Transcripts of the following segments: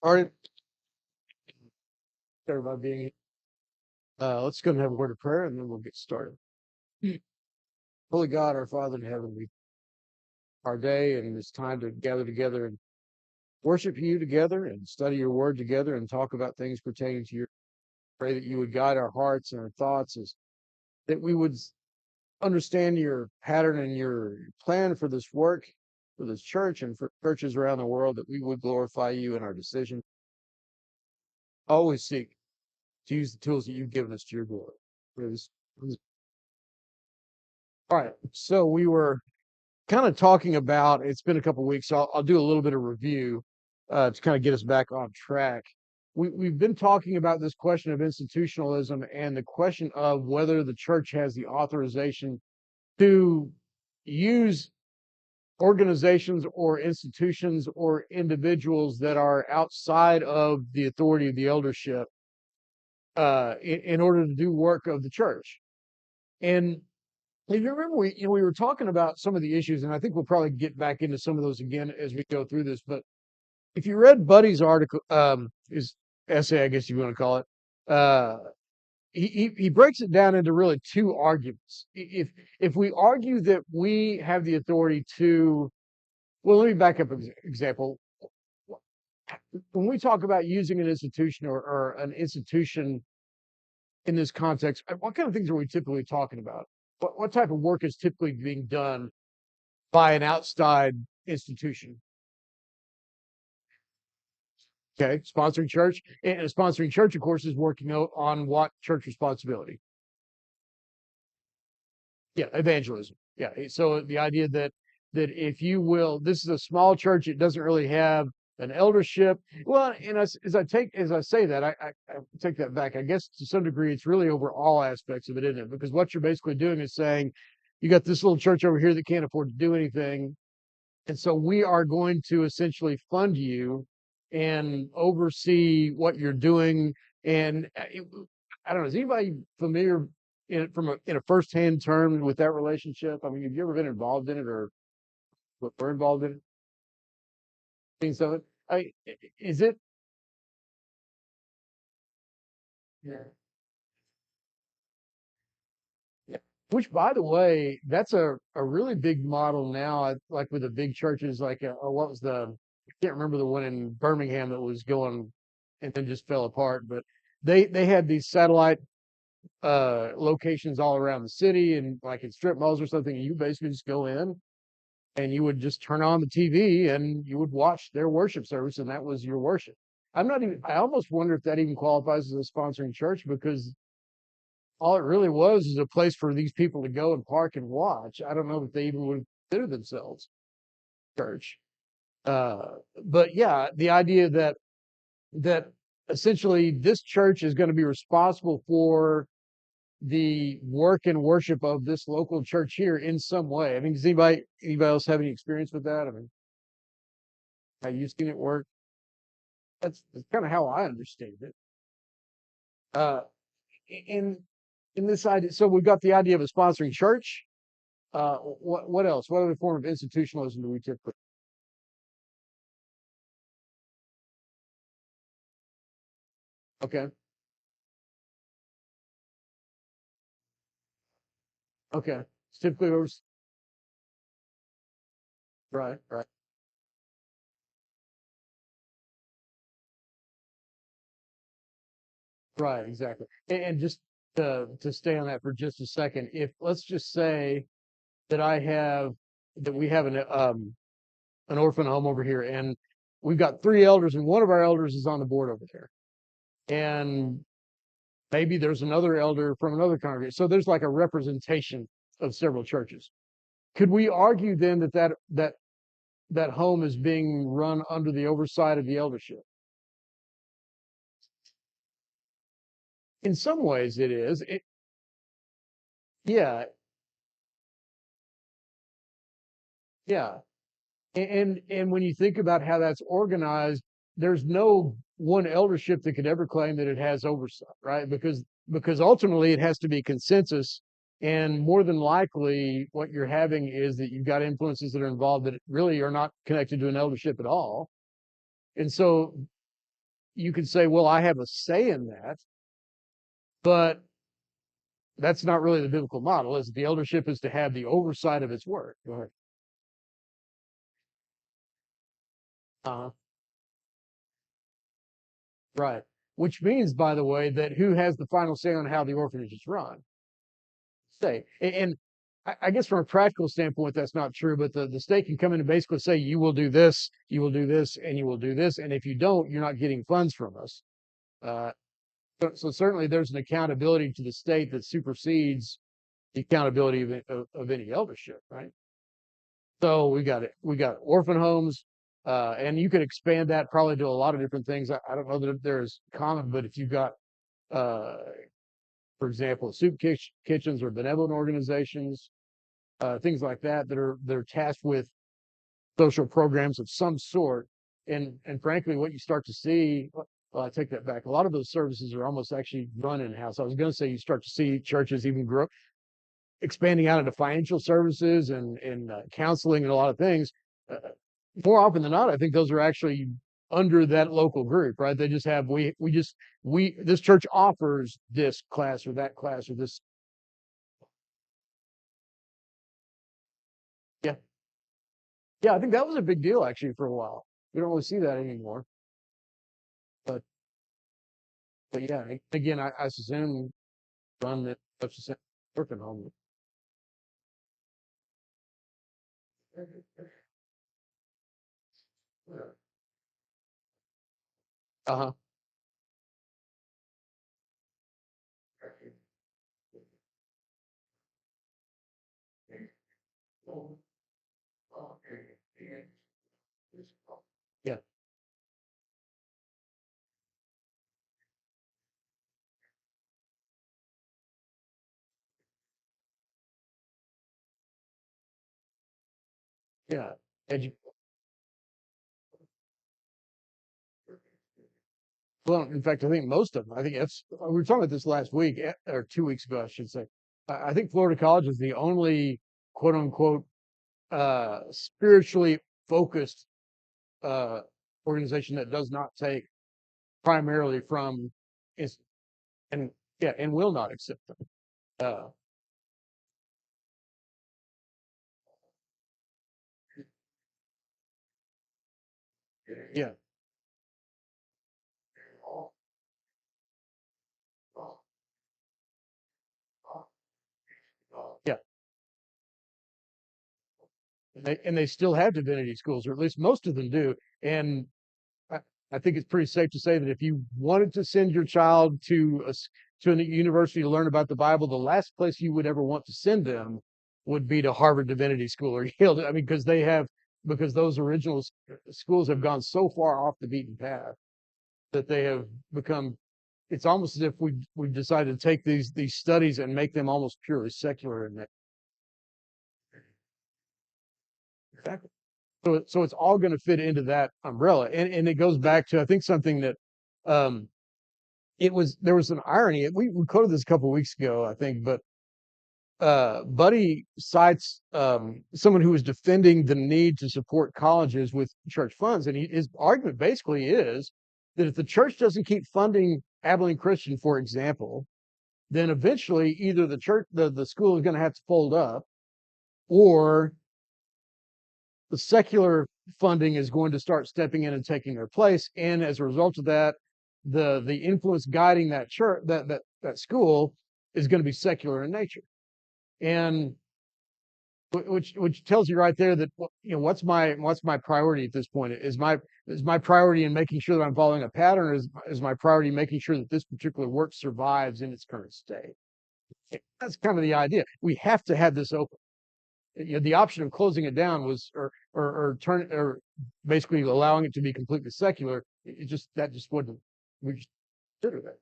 All right, everybody being let's go and have a word of prayer and then we'll get started. Holy God, our Father in heaven, we our day and it's time to gather together and worship you together and study your word together and talk about things pertaining to your pray that you would guide our hearts and our thoughts as that we would understand your pattern and your plan for this work, for this church and for churches around the world, that we would glorify you in our decision. Always seek to use the tools that you've given us to your glory. All right, so we were kind of talking about, it's been a couple of weeks, so I'll do a little bit of review to kind of get us back on track. We've been talking about this question of institutionalism and the question of whether the church has the authorization to use organizations or institutions or individuals that are outside of the authority of the eldership in order to do work of the church. And if you remember, we were talking about some of the issues, and I think we'll probably get back into some of those again as we go through this. But if you read Buddy's article, his essay, I guess you want to call it, he breaks it down into really two arguments. If we argue that we have the authority to, well, let me back up an example. When we talk about using an institution or an institution in this context, what kind of things are we typically talking about? What type of work is typically being done by an outside institution? Okay, sponsoring church. And sponsoring church, of course, is working on what church responsibility? Yeah, evangelism. Yeah. So the idea that if you will, this is a small church, it doesn't really have an eldership. Well, and as I say that, I take that back. I guess to some degree, it's really over all aspects of it, isn't it? Because what you're basically doing is saying, you got this little church over here that can't afford to do anything, and so we are going to essentially fund you and oversee what you're doing. And I don't know, is anybody familiar in a first-hand term with that relationship? I mean, have you ever been involved in it or were involved in it? Things of it. Is it? Yeah. Yeah. Which, by the way, that's a really big model now. Like with the big churches, like what was I can't remember the one in Birmingham that was going and then just fell apart. But they had these satellite locations all around the city and like in strip malls or something. And you basically just go in and you would just turn on the TV and you would watch their worship service, and that was your worship. I almost wonder if that even qualifies as a sponsoring church, because all it really was is a place for these people to go and park and watch. I don't know if they even would consider themselves church. But yeah, the idea that essentially this church is going to be responsible for the work and worship of this local church here in some way. I mean, does anybody else have any experience with that? I mean, have you seen it work? That's kind of how I understand it. Uh, in in this idea, so we've got the idea of a sponsoring church. What else? What other form of institutionalism do we typically? Okay, okay. It's typically right, right, right, exactly. And just to stay on that for just a second, if let's just say that we have an orphan home over here, and we've got three elders, and one of our elders is on the board over there, and maybe there's another elder from another congregation. So there's like a representation of several churches. Could we argue then that home is being run under the oversight of the eldership? In some ways, it is. Yeah, yeah. And when you think about how that's organized, there's no one eldership that could ever claim that it has oversight, right? Because ultimately it has to be consensus, and more than likely what you're having is that you've got influences that are involved that really are not connected to an eldership at all. And so you could say, well, I have a say in that, but that's not really the biblical model. Is the eldership is to have the oversight of its work. Go ahead. Uh, right. Which means, by the way, that who has the final say on how the orphanage is run? State. And I guess from a practical standpoint, that's not true, but the state can come in and basically say, you will do this, you will do this, and you will do this. And if you don't, you're not getting funds from us. Uh, so certainly there's an accountability to the state that supersedes the accountability of any eldership, right? So we got orphan homes, and you could expand that probably to a lot of different things. I don't know that there's common, but if you've got, uh, for example, kitchens or benevolent organizations, things like that that are tasked with social programs of some sort, and frankly, what you start to see. Well, I take that back. A lot of those services are almost actually run in house. I was going to say you start to see churches even grow, expanding out into financial services and counseling and a lot of things. Uh, More often than not, I think those are actually under that local group, right? They just have we this church offers this class or that class or this. Yeah, yeah. I think that was a big deal actually for a while. We don't really see that anymore. But but yeah, again, I assume run that such a working home. Uh huh. Yeah, yeah. Edu- Well, in fact, I think most of them. I think it's. We were talking about this last week or 2 weeks ago, I should say. I think Florida College is the only quote unquote spiritually focused uh, organization that does not take primarily from is and yeah and will not accept them. Uh, yeah, yeah, and they still have divinity schools, or at least most of them do. And I, I think it's pretty safe to say that if you wanted to send your child to a university to learn about the Bible, the last place you would ever want to send them would be to Harvard Divinity School or Yale. I mean, because those original schools have gone so far off the beaten path that they have become. It's almost as if we decided to take these studies and make them almost purely secular in that. Exactly. So it's all going to fit into that umbrella, and it goes back to I think something that um, it was there was an irony. We quoted this a couple of weeks ago, I think, but Buddy cites someone who was defending the need to support colleges with church funds, and his argument basically is that if the church doesn't keep funding Abilene Christian, for example, then eventually either the school is going to have to fold up, or the secular funding is going to start stepping in and taking their place, and as a result of that, the influence guiding that church that school is going to be secular in nature, and which tells you right there that what's my priority at this point. Is my priority in making sure that I'm following a pattern, or is my priority making sure that this particular work survives in its current state? That's kind of the idea. We have to have this open. The option of closing it down was or turn or basically allowing it to be completely secular. That just wouldn't. We just consider that.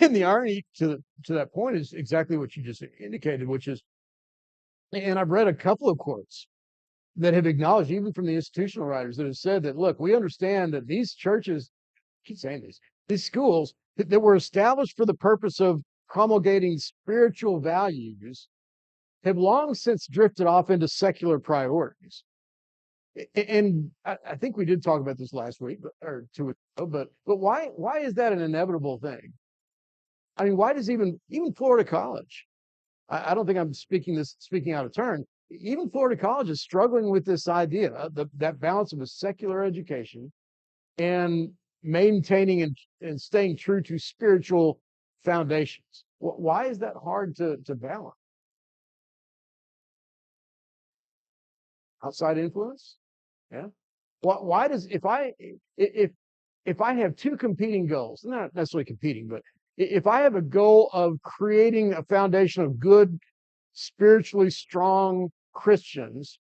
And the irony to that point is exactly what you just indicated, which is, and I've read a couple of quotes that have acknowledged, even from the institutional writers, that have said that, look, we understand that these churches, I keep saying these schools that were established for the purpose of promulgating spiritual values have long since drifted off into secular priorities. And I think we did talk about this last week, or 2 weeks ago. But why is that an inevitable thing? I mean, why does even Florida College? I don't think I'm speaking out of turn. Even Florida College is struggling with this idea, that balance of a secular education and maintaining and staying true to spiritual foundations. Why is that hard to balance? Outside influence? Yeah. Why does if I have two competing goals, not necessarily competing, but if I have a goal of creating a foundation of good, spiritually strong Christians,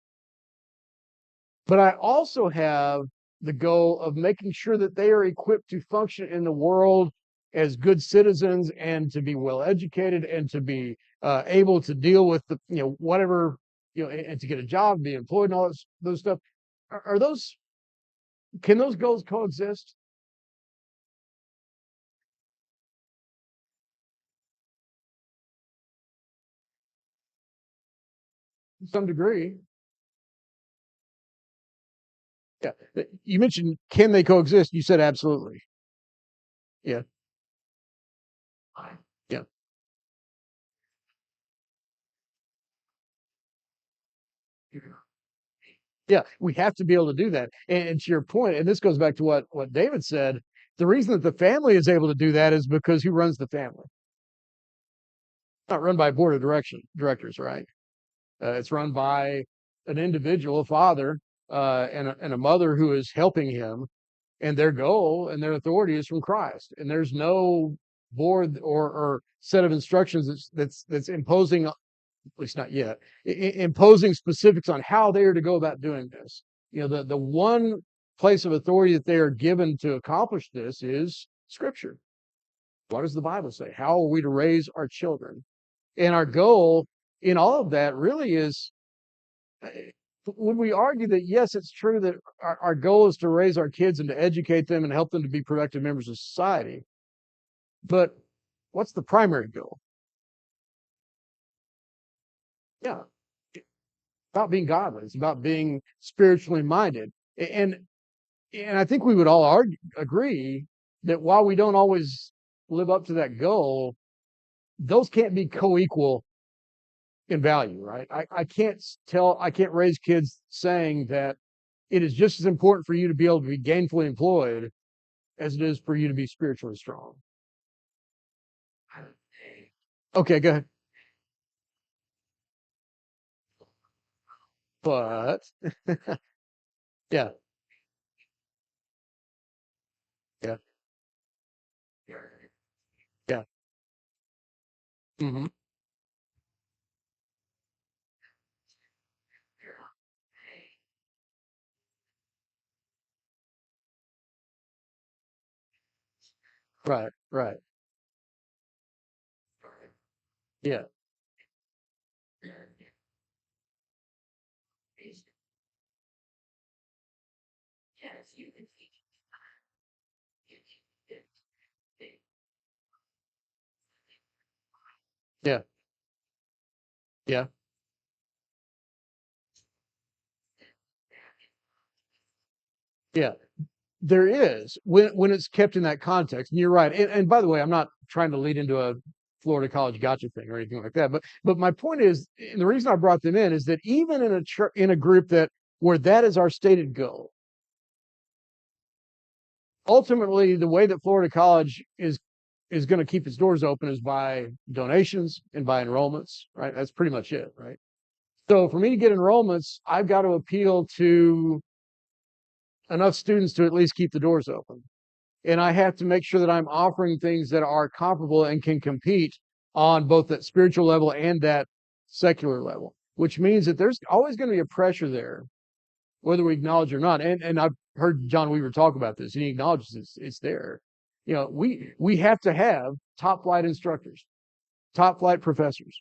but I also have the goal of making sure that they are equipped to function in the world as good citizens and to be well educated and to be able to deal with the whatever and to get a job, be employed, and all those stuff. Are those Can those goals coexist to some degree? Yeah. You mentioned, can they coexist? You said absolutely. Yeah. Yeah. Yeah. We have to be able to do that. And to your point, and this goes back to what David said, the reason that the family is able to do that is because who runs the family? It's not run by a board of directors, right? It's run by an individual, a father, and a mother who is helping him, and their goal and their authority is from Christ. And there's no board or set of instructions that's imposing, at least not yet, imposing specifics on how they are to go about doing this. The one place of authority that they are given to accomplish this is Scripture. What does the Bible say? How are we to raise our children? And our goal in all of that really is, when we argue that, yes, it's true that our goal is to raise our kids and to educate them and help them to be productive members of society, but what's the primary goal? Yeah, about being godly. It's about being spiritually minded. And and I think we would all agree that while we don't always live up to that goal, those can't be co-equal in value, right? I can't raise kids saying that it is just as important for you to be able to be gainfully employed as it is for you to be spiritually strong. Okay, go ahead. But yeah, yeah, yeah. Hmm. Right, right. Yeah, yeah, yeah, yeah. There is, when it's kept in that context. And you're right. And by the way, I'm not trying to lead into a Florida college gotcha thing or anything like that. But my point is, and the reason I brought them in is that even in a group that where that is our stated goal, ultimately the way that Florida College is going to keep its doors open is by donations and by enrollments, right? That's pretty much it, right? So for me to get enrollments, I've got to appeal to enough students to at least keep the doors open. And I have to make sure that I'm offering things that are comparable and can compete on both that spiritual level and that secular level, which means that there's always going to be a pressure there, whether we acknowledge it or not. And I've heard John Weaver talk about this, and he acknowledges it's there. We have to have top flight instructors, top flight professors.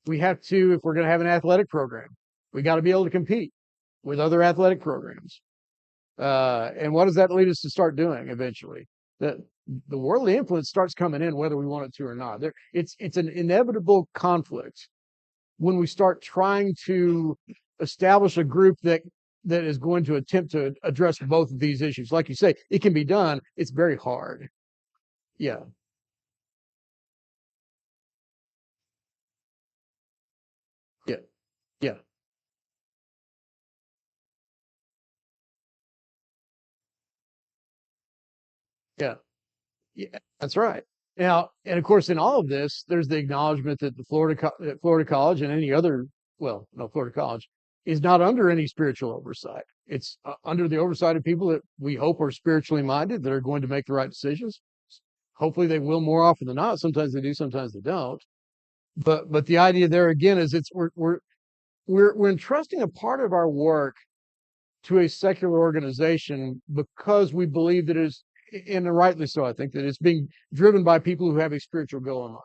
We have to, if we're going to have an athletic program, we got to be able to compete with other athletic programs. And what does that lead us to start doing eventually? That the worldly influence starts coming in, whether we want it to or not. It's an inevitable conflict when we start trying to establish a group that is going to attempt to address both of these issues. Like you say, it can be done. It's very hard. Yeah, yeah, yeah, yeah, yeah. That's right. Now, and of course, in all of this, there's the acknowledgement that that Florida College and any other, well, no, Florida College is not under any spiritual oversight. It's under the oversight of people that we hope are spiritually minded that are going to make the right decisions. Hopefully, they will more often than not. Sometimes they do, sometimes they don't. But the idea there again is it's we're entrusting a part of our work to a secular organization because we believe that it is, and rightly so, I think that it's being driven by people who have a spiritual goal in mind.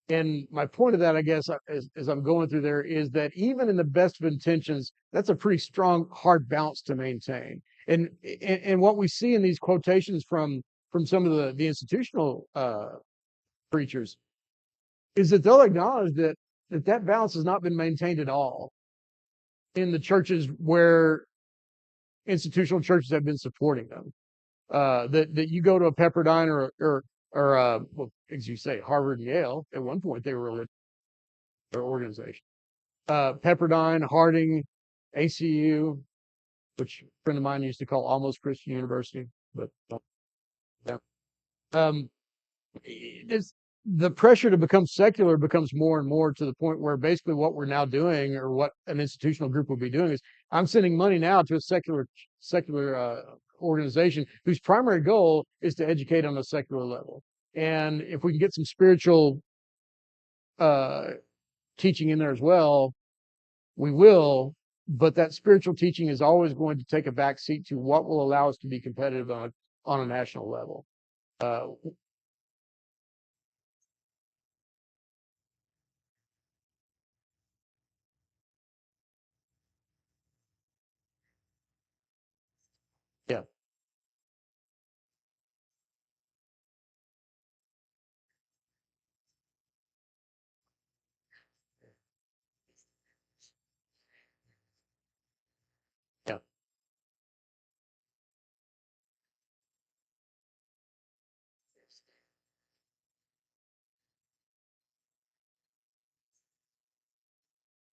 And my point of that, I guess, as I'm going through there, is that even in the best of intentions, that's a pretty strong, hard balance to maintain. And what we see in these quotations from some of the institutional preachers is that they'll acknowledge that balance has not been maintained at all in the churches where institutional churches have been supporting them. That you go to a Pepperdine or well, as you say, Harvard and Yale. At one point, they were their organization. Pepperdine, Harding, ACU, which a friend of mine used to call almost Christian University, but yeah. Um, it's the pressure to become secular becomes more and more to the point where basically what we're now doing, or what an institutional group will be doing, is I'm sending money now to a secular organization whose primary goal is to educate on a secular level. And if we can get some spiritual uh, teaching in there as well, we will. But that spiritual teaching is always going to take a back seat to what will allow us to be competitive on a national level. Uh, yeah, yeah,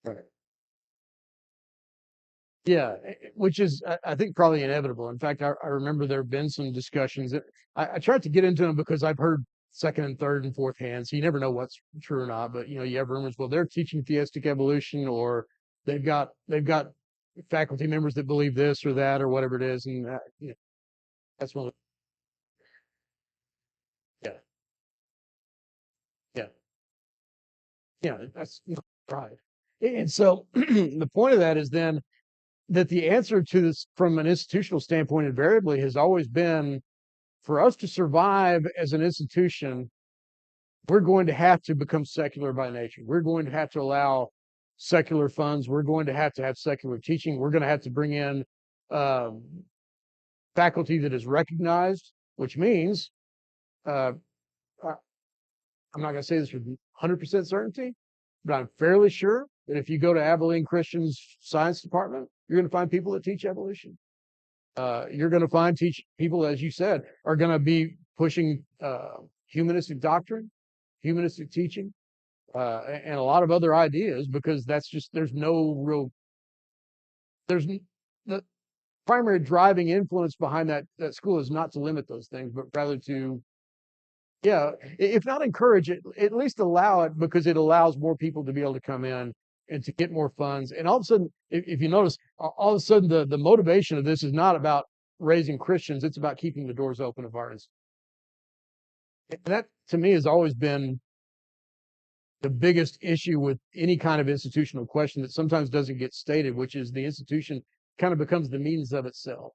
right. Yeah, which is, I think, probably inevitable. In fact, I remember there have been some discussions that I tried to get into them because I've heard second and third and fourth hand, so you never know what's true or not. But you have rumors, well, they're teaching theistic evolution, or they've got faculty members that believe this or that or whatever it is, and that's one. Yeah, yeah, yeah. That's right. And so the point of that is then that the answer to this from an institutional standpoint invariably has always been, for us to survive as an institution, we're going to have to become secular by nature. We're going to have to allow secular funds. We're going to have secular teaching. We're going to have to bring in um, faculty that is recognized, which means uh, I'm not going to say this with 100% certainty, but I'm fairly sure that if you go to Abilene Christian's science department, you're going to find people that teach evolution. You're going to find people, as you said, are going to be pushing humanistic doctrine, humanistic teaching, and a lot of other ideas, because that's just, there's no real, there's the primary driving influence behind that school is not to limit those things, but rather to, yeah, if not encourage it, at least allow it, because it allows more people to be able to come in and to get more funds. And all of a sudden, if you notice, all of a sudden the motivation of this is not about raising Christians; it's about keeping the doors open of our institution. And that, to me, has always been the biggest issue with any kind of institutional question that sometimes doesn't get stated, which is the institution kind of becomes the means of itself.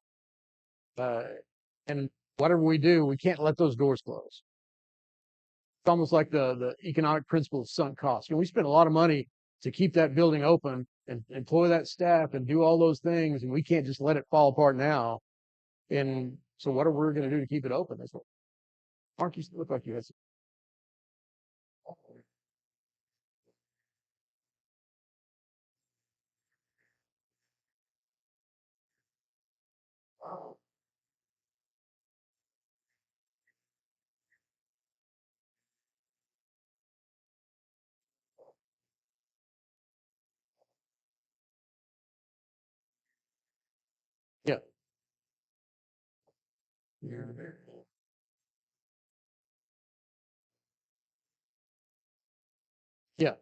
Uh, and whatever we do, we can't let those doors close. It's almost like the economic principle of sunk cost. We spend a lot of money to keep that building open and employ that staff and do all those things, and we can't just let it fall apart now. And so, what are we going to do to keep it open? That's what Mark, you look like you had some. Yeah,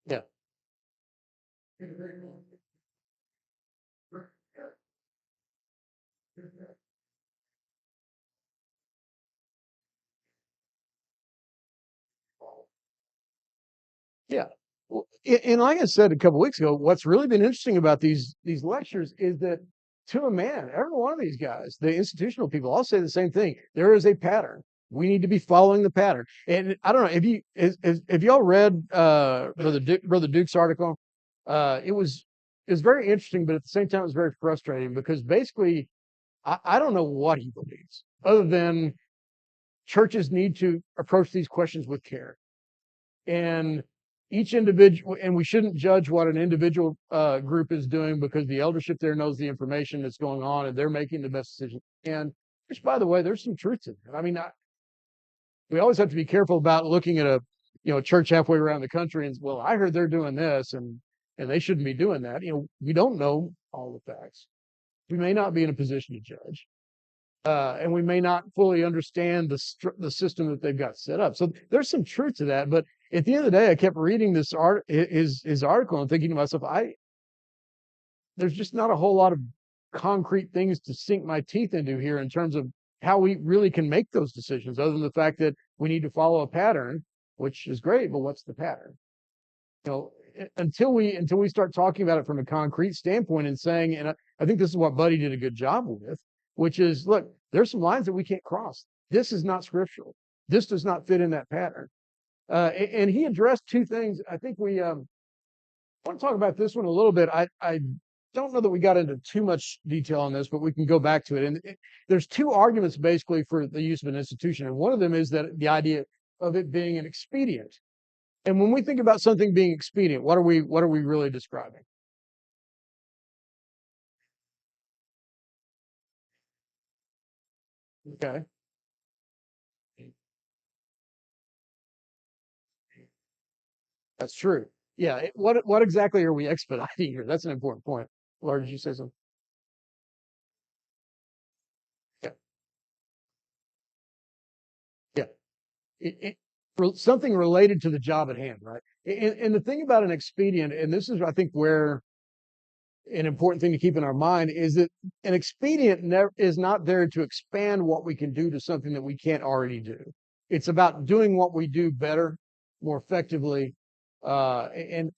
yeah. Yeah. Well, and like I said a couple weeks ago, what's really been interesting about these lectures is that to a man, every one of these guys, the institutional people, all say the same thing. There is a pattern. We need to be following the pattern. And I don't know if you if y'all read Brother Duke's article, it was very interesting, but at the same time it was very frustrating because basically I don't know what he believes other than churches need to approach these questions with care and each individual, and we shouldn't judge what an individual group is doing because the eldership there knows the information that's going on and they're making the best decision. And which, by the way, there's some truth to that. I mean, we always have to be careful about looking at a church halfway around the country and well, I heard they're doing this and they shouldn't be doing that. We don't know all the facts. We may not be in a position to judge. And we may not fully understand the system that they've got set up. So there's some truth to that. But at the end of the day, I kept reading his article and thinking to myself, there's just not a whole lot of concrete things to sink my teeth into here in terms of how we really can make those decisions, other than the fact that we need to follow a pattern, which is great, but what's the pattern? You know, until we start talking about it from a concrete standpoint and saying, and I think this is what Buddy did a good job with, which is, look, there's some lines that we can't cross. This is not scriptural. This does not fit in that pattern. And he addressed two things. I think we want to talk about this one a little bit. I don't know that we got into too much detail on this, but we can go back to it. And there's two arguments basically for the use of an institution, and one of them is that the idea of it being an expedient. And when we think about something being expedient, what are we really describing? Okay, that's true. Yeah, what exactly are we expediting here? That's an important point. Laura, did you say something? Yeah, yeah. Something related to the job at hand, right? And the thing about an expedient, and this is, I think, where an important thing to keep in our mind is that an expedient never is not there to expand what we can do to something that we can't already do. It's about doing what we do better, more effectively, and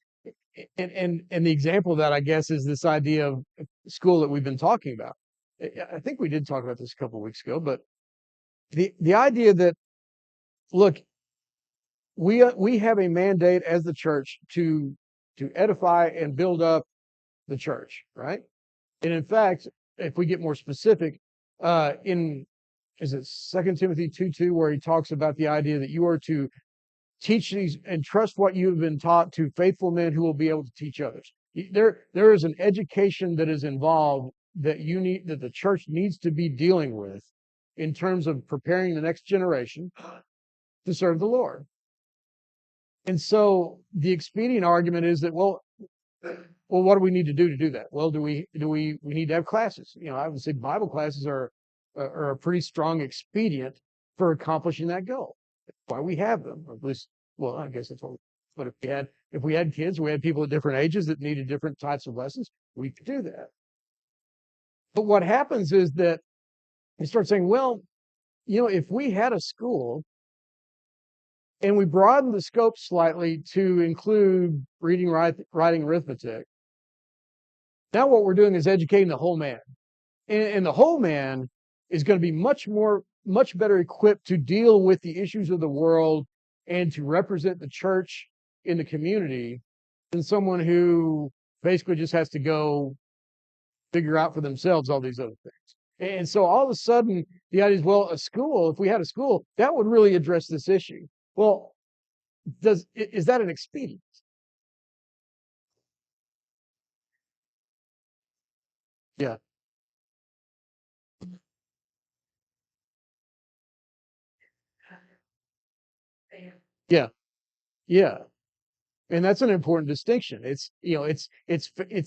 and the example of that, I guess, is this idea of school that we've been talking about. I think we did talk about this a couple of weeks ago, but the idea that look, we have a mandate as the church to edify and build up the church, right? And in fact, if we get more specific, in is it 2 Timothy 2:2, where he talks about the idea that you are to teach these and trust what you have been taught to faithful men who will be able to teach others. There is an education that is involved that the church needs to be dealing with in terms of preparing the next generation to serve the Lord. And so the expedient argument is that, well, what do we need to do that? Well, do we need to have classes? I would say Bible classes are a pretty strong expedient for accomplishing that goal. That's why we have them, or at least, well, I guess that's what. But if we had kids, we had people at different ages that needed different types of lessons, we could do that. But what happens is that you start saying, well, if we had a school and we broadened the scope slightly to include reading, writing, arithmetic, now what we're doing is educating the whole man. And the whole man is going to be much better equipped to deal with the issues of the world and to represent the church in the community than someone who basically just has to go figure out for themselves all these other things. And so all of a sudden, the idea is, well, if we had a school, that would really address this issue. Well, is that an expedient? Yeah, yeah, yeah. And that's an important distinction. It's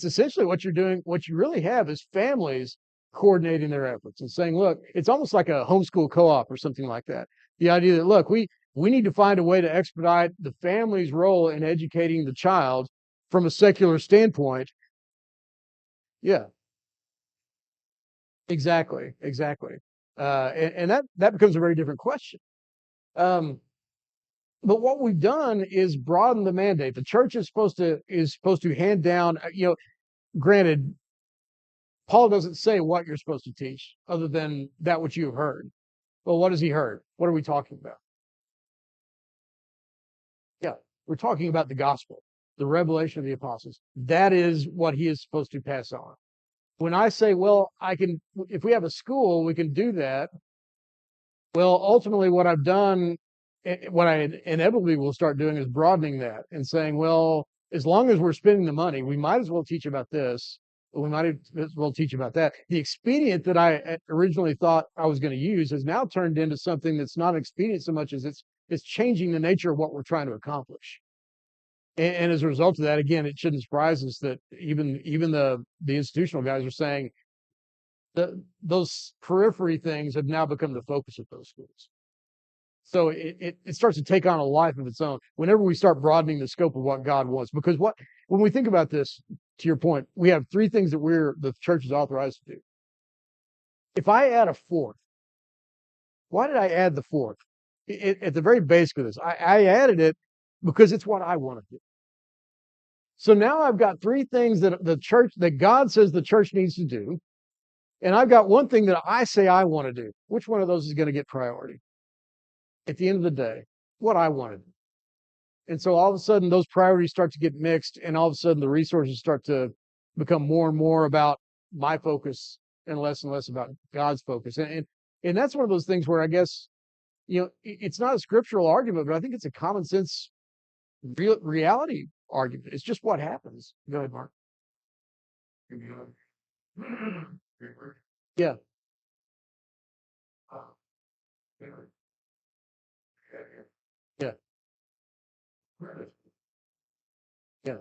essentially what you're doing. What you really have is families coordinating their efforts and saying, look, it's almost like a homeschool co-op or something like that. The idea that, look, we need to find a way to expedite the family's role in educating the child from a secular standpoint. Yeah, exactly, exactly. And that becomes a very different question. Um, but what we've done is broaden the mandate. The church is supposed to hand down. Granted, Paul doesn't say what you're supposed to teach, other than that which you have heard. Well, what has he heard? What are we talking about? Yeah, we're talking about the gospel, the revelation of the apostles. That is what he is supposed to pass on. When I say, well, if we have a school, we can do that. Well, ultimately, what I've done, what I inevitably will start doing is broadening that and saying, well, as long as we're spending the money, we might as well teach about this. We might as well teach about that. The expedient that I originally thought I was going to use has now turned into something that's not expedient so much as it's changing the nature of what we're trying to accomplish. And as a result of that, again, it shouldn't surprise us that even the institutional guys are saying that those periphery things have now become the focus of those schools. So it starts to take on a life of its own whenever we start broadening the scope of what God wants. Because when we think about this, to your point, we have three things that the church is authorized to do. If I add a fourth, why did I add the fourth? At the very basic of this, I added it because it's what I want to do. So now I've got three things that God says the church needs to do, and I've got one thing that I say I want to do. Which one of those is going to get priority? At the end of the day, what I want to do. And so all of a sudden those priorities start to get mixed, and all of a sudden the resources start to become more and more about my focus and less about God's focus. And that's one of those things where I guess, it's not a scriptural argument, but I think it's a common sense reality argument. It's just what happens. Go ahead, Mark. Yeah. Yeah. Yeah.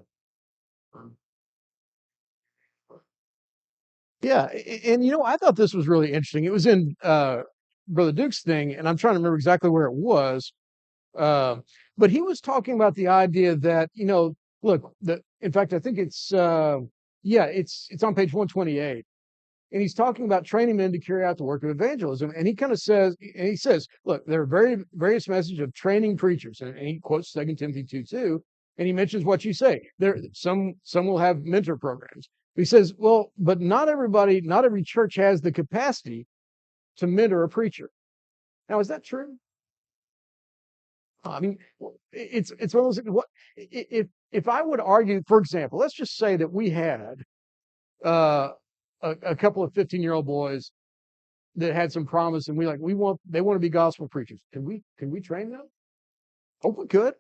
Yeah. And I thought this was really interesting. It was in Brother Duke's thing, and I'm trying to remember exactly where it was. Uh, but he was talking about the idea that, look, in fact, I think it's on page 128. And he's talking about training men to carry out the work of evangelism. And he says, look, there are various messages of training preachers. And he quotes 2 Timothy 2:2, and he mentions what you say. Some will have mentor programs. He says, well, but not every church has the capacity to mentor a preacher. Now, is that true? I mean, it's one of those. If I would argue, for example, let's just say that we had uh, a couple of 15-year-old boys that had some promise, and they want to be gospel preachers. Can we train them? Oh, we could.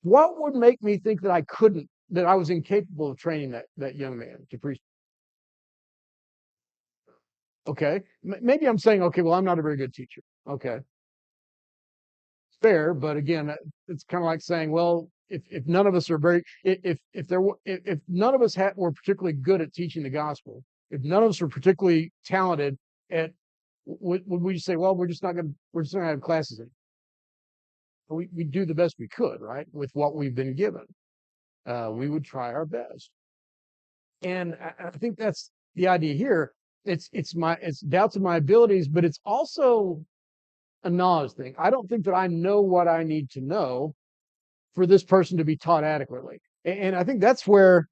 What would make me think that I was incapable of training that young man to preach? Okay, maybe I'm saying, okay, well, I'm not a very good teacher. Okay, fair, but again, it's kind of like saying, well, if none of us are if none of us were particularly good at teaching the gospel, if none of us were particularly talented at, would we say, well, we're just not gonna have classes anymore? We do the best we could, right, with what we've been given. We would try our best, and I think that's the idea here. It's doubts of my abilities, but it's also a knowledge thing. I don't think that I know what I need to know for this person to be taught adequately. And I think that's where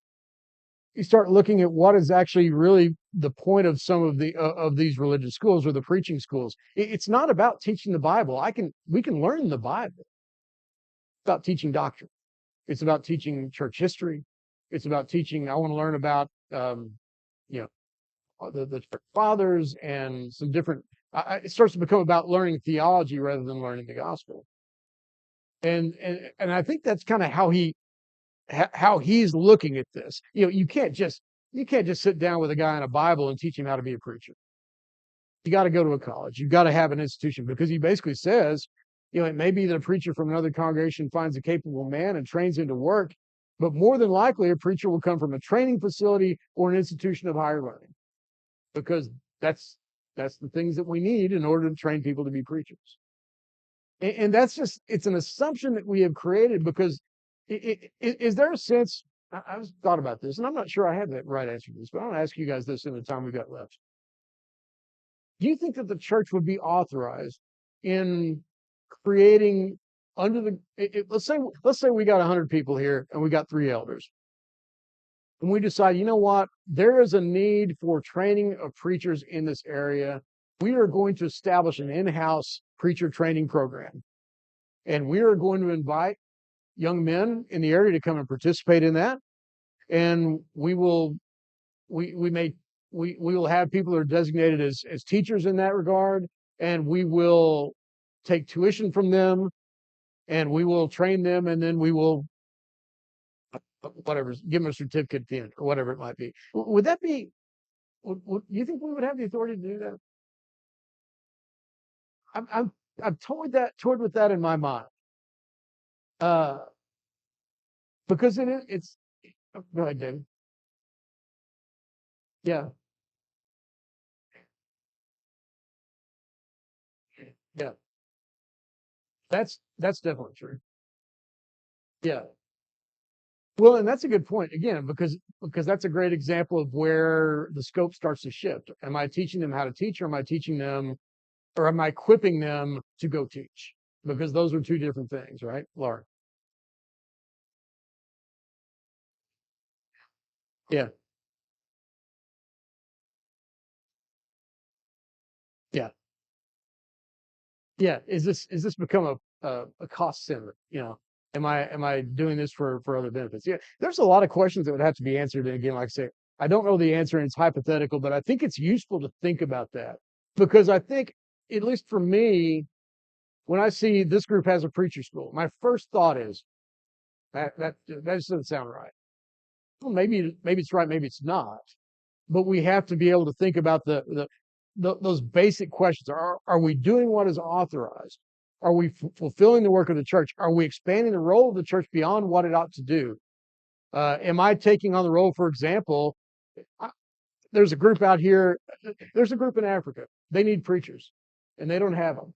you start looking at what is actually really the point of some of these religious schools or the preaching schools. It's not about teaching the Bible. We can learn the Bible. It's about teaching doctrine. It's about teaching church history. It's about teaching. I want to learn about you the church fathers and some different. It starts to become about learning theology rather than learning the gospel. And I think that's kind of how he's looking at this. You can't just sit down with a guy in a Bible and teach him how to be a preacher. You got to go to a college. You got to have an institution, because he basically says, it may be that a preacher from another congregation finds a capable man and trains him to work, but more than likely a preacher will come from a training facility or an institution of higher learning. because that's that's the things that we need in order to train people to be preachers. And that's just, it's an assumption that we have created because is there a sense, I've thought about this and I'm not sure I have that right answer to this, but I want to ask you guys this in the time we've got left. Do you think that the church would be authorized in creating under the, let's say we got 100 people here and we got 3 elders. And we decide, you know what, there is a need for training of preachers in this area. We are going to establish an in-house preacher training program. And we are going to invite young men in the area to come and participate in that. And we will have people that are designated as teachers in that regard, and we will take tuition from them, and we will train them, and then we will whatever, give them a certificate at the end or whatever it might be. Would that be? Would you think we would have the authority to do that? I've toyed with that in my mind, uh, because it's. Go ahead, David. Yeah, yeah, that's definitely true. Yeah. Well, and that's a good point again, because that's a great example of where the scope starts to shift. Am I teaching them how to teach, or am I teaching them, or am I equipping them to go teach? Because those are two different things, right, Laura? Yeah, yeah, yeah. Is this become a cost center? You know, am I doing this for other benefits? Yeah, there's a lot of questions that would have to be answered. And again, like I say, I don't know the answer, and it's hypothetical, but I think it's useful to think about that because I think, at least for me, when I see this group has a preacher school, my first thought is that just doesn't sound right. Well, maybe it's right, maybe it's not. But we have to be able to think about those basic questions. Are we doing what is authorized? Are we fulfilling the work of the church? Are we expanding the role of the church beyond what it ought to do? Am I taking on the role, for example? I, there's a group out here. There's a group in Africa. They need preachers, and they don't have them.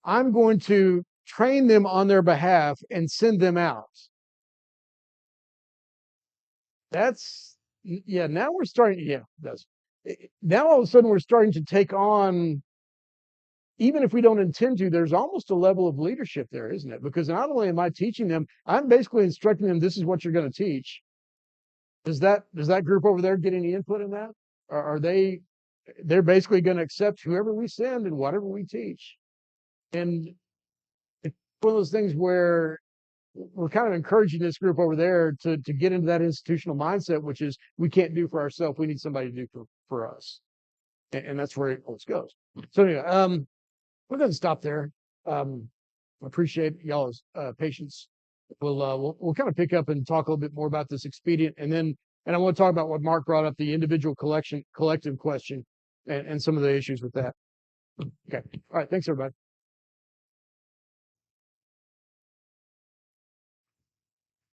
I'm going to train them on their behalf and send them out. That's, yeah. Now we're starting. Yeah, that's now all of a sudden we're starting to take on, even if we don't intend to. There's almost a level of leadership there, isn't it? Because not only am I teaching them, I'm basically instructing them. This is what you're going to teach. Does that group over there get any input in that? Or are they're basically going to accept whoever we send and whatever we teach? And it's one of those things where we're kind of encouraging this group over there to get into that institutional mindset, which is we can't do for ourselves. We need somebody to do for us. And that's where it always goes. So anyway, we're going to stop there. Appreciate y'all's patience. We'll kind of pick up and talk a little bit more about this expedient, and I want to talk about what Mark brought up, the individual collective question, and some of the issues with that. Okay. All right. Thanks, everybody.